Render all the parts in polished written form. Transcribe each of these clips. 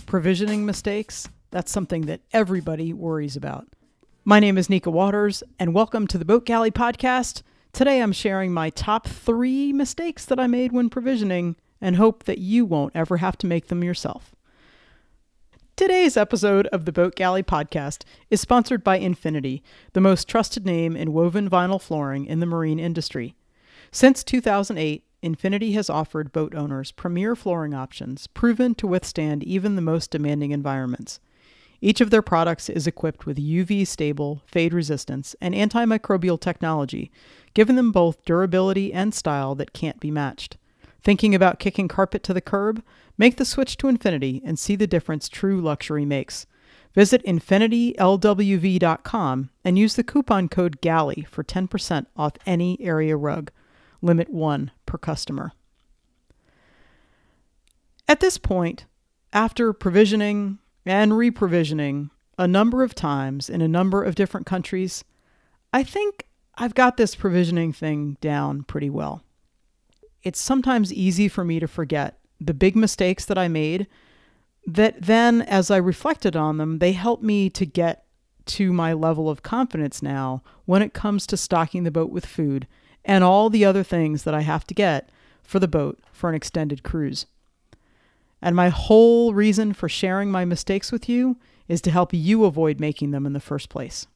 Provisioning mistakes, that's something that everybody worries about. My name is Nika Waters, and welcome to the Boat Galley Podcast. Today I'm sharing my top 3 mistakes that I made when provisioning and hope that you won't ever have to make them yourself. Today's episode of the Boat Galley Podcast is sponsored by Infinity, the most trusted name in woven vinyl flooring in the marine industry. Since 2008, Infinity has offered boat owners premier flooring options proven to withstand even the most demanding environments. Each of their products is equipped with UV-stable, fade resistance, and antimicrobial technology, giving them both durability and style that can't be matched. Thinking about kicking carpet to the curb? Make the switch to Infinity and see the difference true luxury makes. Visit InfinityLWV.com and use the coupon code GALLEY for 10% off any area rug. Limit 1 per customer. At this point, after provisioning and reprovisioning a number of times in a number of different countries, I think I've got this provisioning thing down pretty well. It's sometimes easy for me to forget the big mistakes that I made that then, as I reflected on them, they helped me to get to my level of confidence now when it comes to stocking the boat with food and all the other things that I have to get for the boat for an extended cruise. And my whole reason for sharing my mistakes with you is to help you avoid making them in the first place.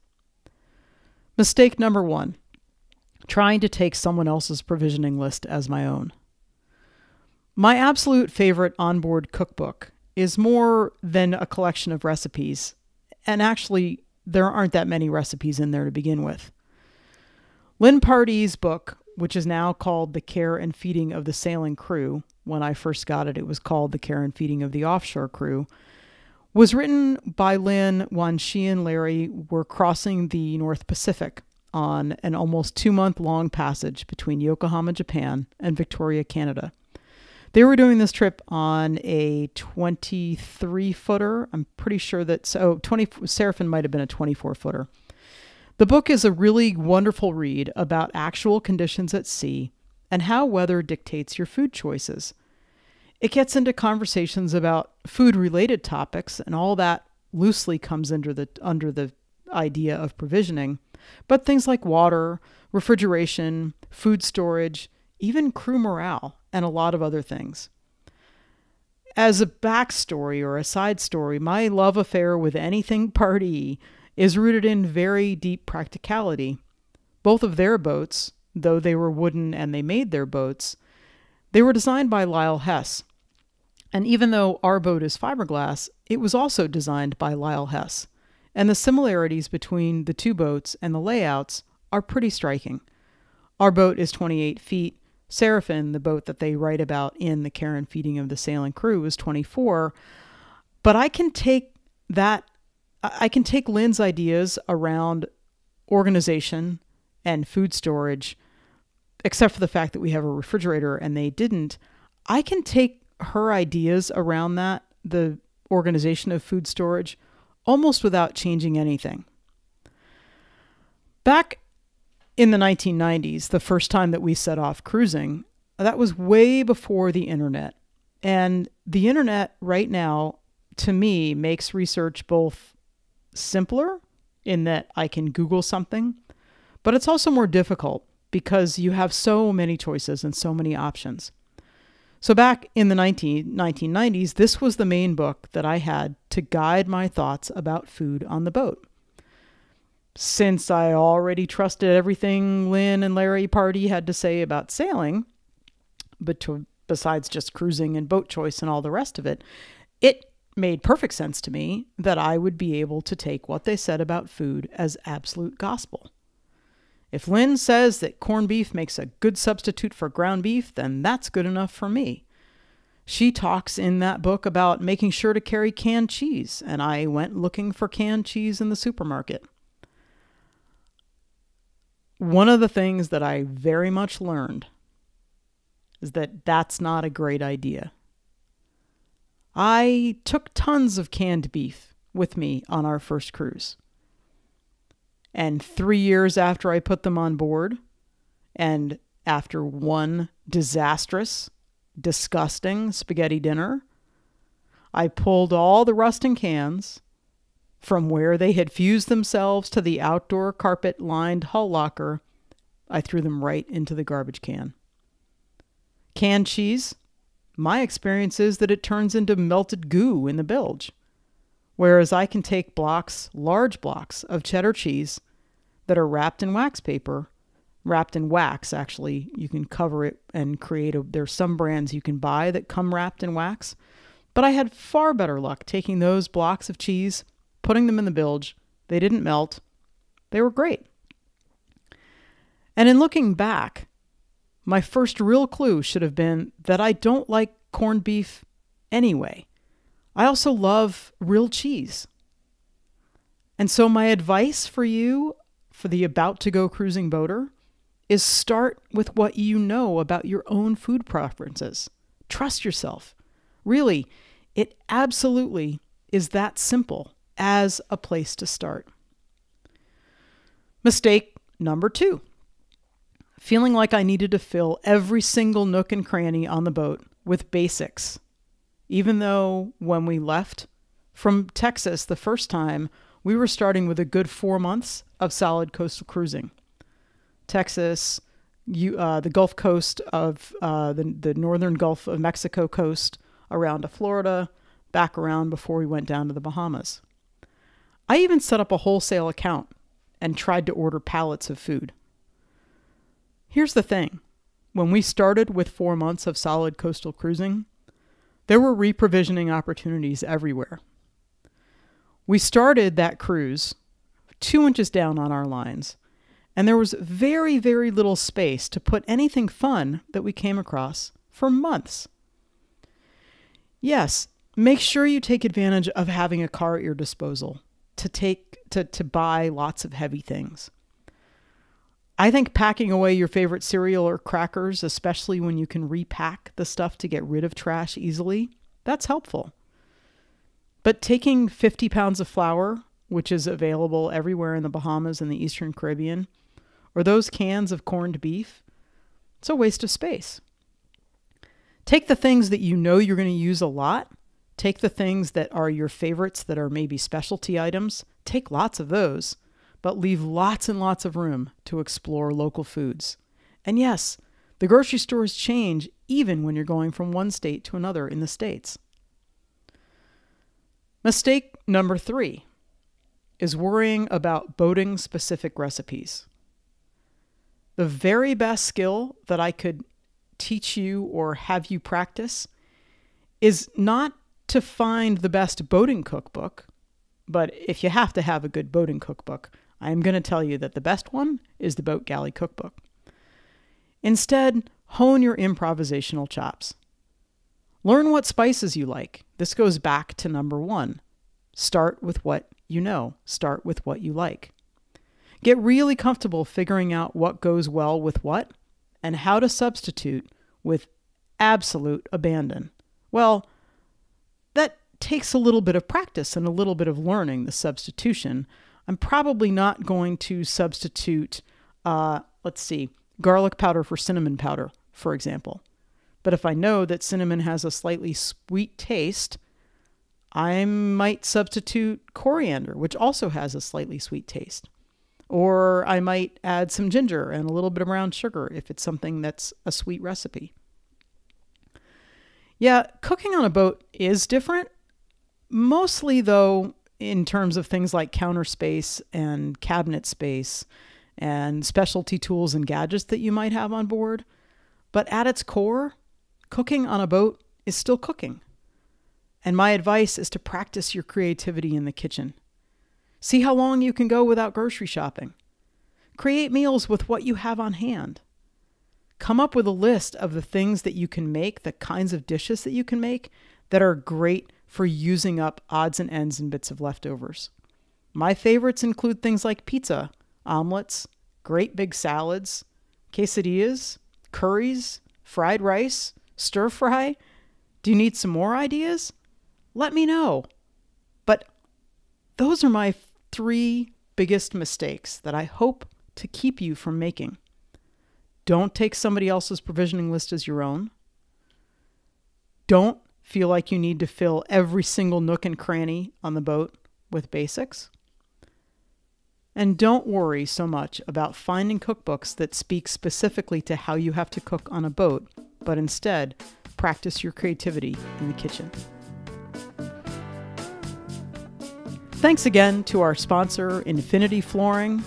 Mistake number 1, trying to take someone else's provisioning list as my own. My absolute favorite onboard cookbook is more than a collection of recipes, and actually there aren't that many recipes in there to begin with. Lynn Pardee's book, which is now called The Care and Feeding of the Sailing Crew, when I first got it, it was called The Care and Feeding of the Offshore Crew, was written by Lynn when she and Larry were crossing the North Pacific on an almost 2-month-long passage between Yokohama, Japan, and Victoria, Canada. They were doing this trip on a 23-footer. I'm pretty sure that, Seraphin might have been a 24-footer. The book is a really wonderful read about actual conditions at sea and how weather dictates your food choices. It gets into conversations about food-related topics, and all that loosely comes under the idea of provisioning, but things like water, refrigeration, food storage, even crew morale, and a lot of other things. As a backstory or a side story, my love affair with anything Pardee is rooted in very deep practicality. Both of their boats, though they were wooden and they made their boats, they were designed by Lyle Hess. And even though our boat is fiberglass, it was also designed by Lyle Hess. And the similarities between the two boats and the layouts are pretty striking. Our boat is 28 feet. Seraphin, the boat that they write about in The Care and Feeding of the Sailing Crew, is 24. But I can take Lynn's ideas around organization and food storage, except for the fact that we have a refrigerator and they didn't. I can take her ideas around that, the organization of food storage, almost without changing anything. Back in the 1990s, the first time that we set off cruising, that was way before the internet. And the internet right now, to me, makes research both simpler in that I can Google something, but it's also more difficult because you have so many choices and so many options. So back in the 1990s, this was the main book that I had to guide my thoughts about food on the boat. Since I already trusted everything Lynn and Larry Pardee had to say about sailing, besides just cruising and boat choice and all the rest of it, it made perfect sense to me that I would be able to take what they said about food as absolute gospel. If Lynn says that corned beef makes a good substitute for ground beef, then that's good enough for me. She talks in that book about making sure to carry canned cheese, and I went looking for canned cheese in the supermarket. One of the things that I very much learned is that that's not a great idea. I took tons of canned beef with me on our first cruise. And 3 years after I put them on board, and after one disastrous, disgusting spaghetti dinner, I pulled all the rust in cans from where they had fused themselves to the outdoor carpet-lined hull locker. I threw them right into the garbage can. Canned cheese, my experience is that it turns into melted goo in the bilge. Whereas I can take large blocks of cheddar cheese that are wrapped in wax paper, wrapped in wax, actually. You can cover it and there's some brands you can buy that come wrapped in wax. But I had far better luck taking those blocks of cheese, putting them in the bilge. They didn't melt. They were great. And in looking back, my first real clue should have been that I don't like corned beef anyway. I also love real cheese. And so my advice for you, for the about-to-go cruising boater, is start with what you know about your own food preferences. Trust yourself. Really, it absolutely is that simple as a place to start. Mistake number 2. Feeling like I needed to fill every single nook and cranny on the boat with basics. Even though when we left from Texas the first time, we were starting with a good 4 months of solid coastal cruising. Texas, the Gulf Coast of the northern Gulf of Mexico coast, around to Florida, back around before we went down to the Bahamas. I even set up a wholesale account and tried to order pallets of food. Here's the thing. When we started with 4 months of solid coastal cruising, there were reprovisioning opportunities everywhere. We started that cruise 2 inches down on our lines, and there was very, very little space to put anything fun that we came across for months. Yes, make sure you take advantage of having a car at your disposal to buy lots of heavy things. I think packing away your favorite cereal or crackers, especially when you can repack the stuff to get rid of trash easily, that's helpful. But taking 50 pounds of flour, which is available everywhere in the Bahamas and the Eastern Caribbean, or those cans of corned beef, it's a waste of space. Take the things that you know you're going to use a lot. Take the things that are your favorites that are maybe specialty items. Take lots of those, but leave lots and lots of room to explore local foods. And yes, the grocery stores change even when you're going from one state to another in the States. Mistake number 3 is worrying about boating specific recipes. The very best skill that I could teach you or have you practice is not to find the best boating cookbook, but if you have to have a good boating cookbook, I'm going to tell you that the best one is the Boat Galley Cookbook. Instead, hone your improvisational chops. Learn what spices you like. This goes back to number 1. Start with what you know. Start with what you like. Get really comfortable figuring out what goes well with what and how to substitute with absolute abandon. Well, that takes a little bit of practice and a little bit of learning, the substitution. I'm probably not going to substitute, garlic powder for cinnamon powder, for example. But if I know that cinnamon has a slightly sweet taste, I might substitute coriander, which also has a slightly sweet taste. Or I might add some ginger and a little bit of brown sugar if it's something that's a sweet recipe. Yeah, cooking on a boat is different. Mostly, though, in terms of things like counter space and cabinet space and specialty tools and gadgets that you might have on board. But at its core, cooking on a boat is still cooking. And my advice is to practice your creativity in the kitchen. See how long you can go without grocery shopping. Create meals with what you have on hand. Come up with a list of the things that you can make, the kinds of dishes that you can make that are great for using up odds and ends and bits of leftovers. My favorites include things like pizza, omelets, great big salads, quesadillas, curries, fried rice, stir fry. Do you need some more ideas? Let me know. But those are my 3 biggest mistakes that I hope to keep you from making. Don't take somebody else's provisioning list as your own. Don't feel like you need to fill every single nook and cranny on the boat with basics. And don't worry so much about finding cookbooks that speak specifically to how you have to cook on a boat, but instead practice your creativity in the kitchen. Thanks again to our sponsor, Infinity Flooring.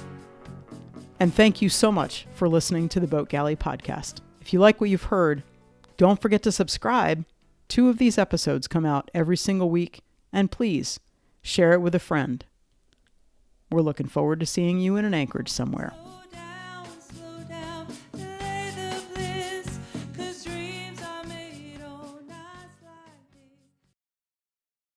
And thank you so much for listening to the Boat Galley podcast. If you like what you've heard, don't forget to subscribe. 2 of these episodes come out every single week. And please share it with a friend. We're looking forward to seeing you in an anchorage somewhere.